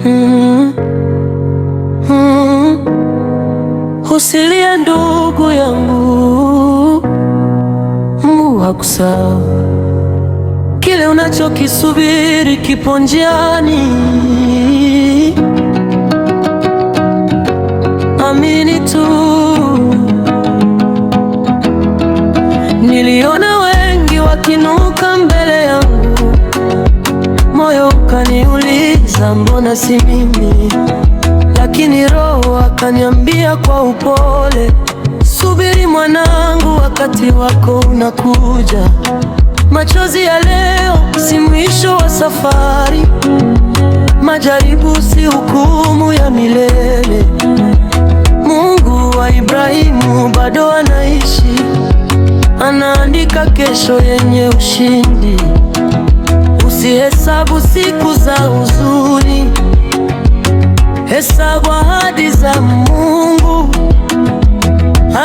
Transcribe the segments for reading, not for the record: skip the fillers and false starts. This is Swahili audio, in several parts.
mm, mm. Usilie ndugu yangu, Mungu hakusahau. Kile unachokisubiri kipo njiani. Amini tu. Niliona wengi wakinuka mbele yangu, moyo ukaniuliza mbona si mimi? Lakini Roho akaniambia kwa upole, subiri mwanangu, wakati wako unakuja. Machozi ya leo si mwisho wa safari, majaribu si hukumu ya milele. Mungu wa Ibrahimu bado anaishi, anaandika kesho yenye ushindi. Usihesabu siku za huzuni, hesabu ahadi za Mungu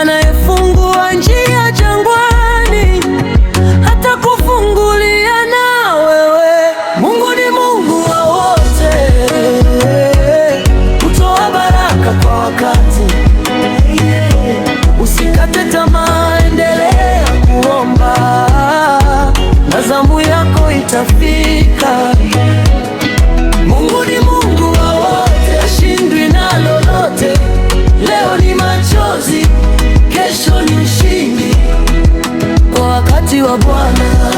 anayefungua njia jangwani, hata kufungulia na wewe. Mungu ni Mungu wa wote, hutoa baraka kwa wakati. Usikate tamaa, endelea kuomba, na zamu yako itafika. Mungu ni Mungu wa wote, hashindwi na lolote. Leo ni machozi, kesho ni ushindi, kwa wakati wa Bwana,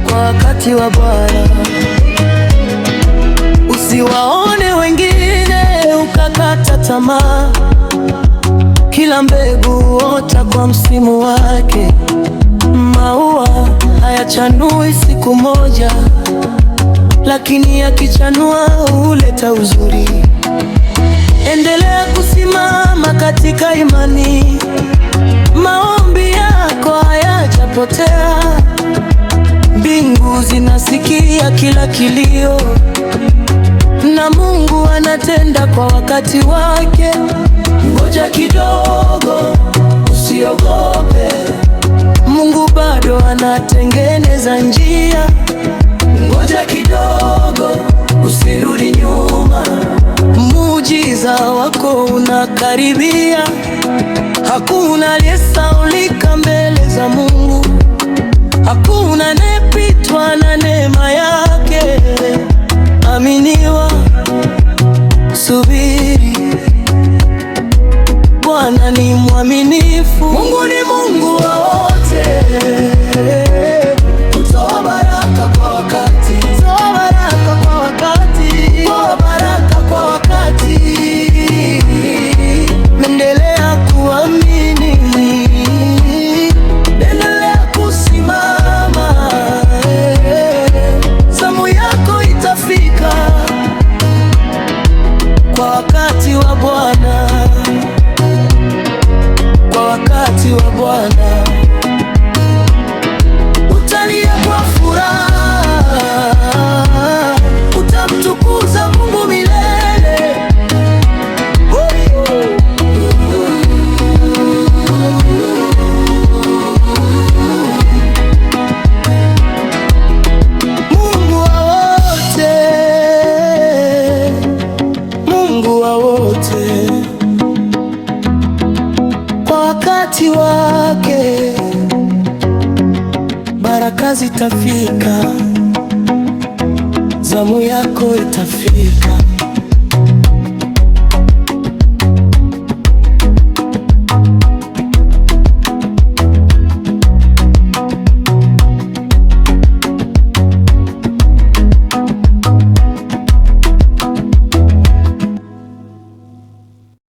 kwa wakati wa Bwana. Usiwaone wengine ukakata tamaa, kila mbegu huota kwa msimu wake. Maua hayachanui siku moja, lakini yakichanua huleta uzuri. Endelea kusimama katika imani, maombi yako hayajapotea. Mbingu zinasikia kila kilio, na Mungu anatenda kwa wakati wake. Ngoja kidogo, usiogope, Mungu bado anatengeneza njia. Ngoja kidogo, usirudi nyuma, muujiza wako unakaribia. Hakuna aliyesaulika mbele za Mungu, hakuna anayepitwa na neema yake. Aminiwa, subiri, Bwana ni mwaminifu. Mungu ni Mungu wa wote, hutoa baraka kwa wakati, hutoa baraka kwa wakati, hutoa baraka kwa wakati. Endelea kuamini, endelea kusimama, zamu yako itafika kwa wakati wa Bwana, kwa wakati wa Bwana. Utalia kwa furaha, utamtukuza Mungu milele. Mungu wa wote, Mungu wa wote, kwa wakati wake baraka zitafika, zamu yako itafika.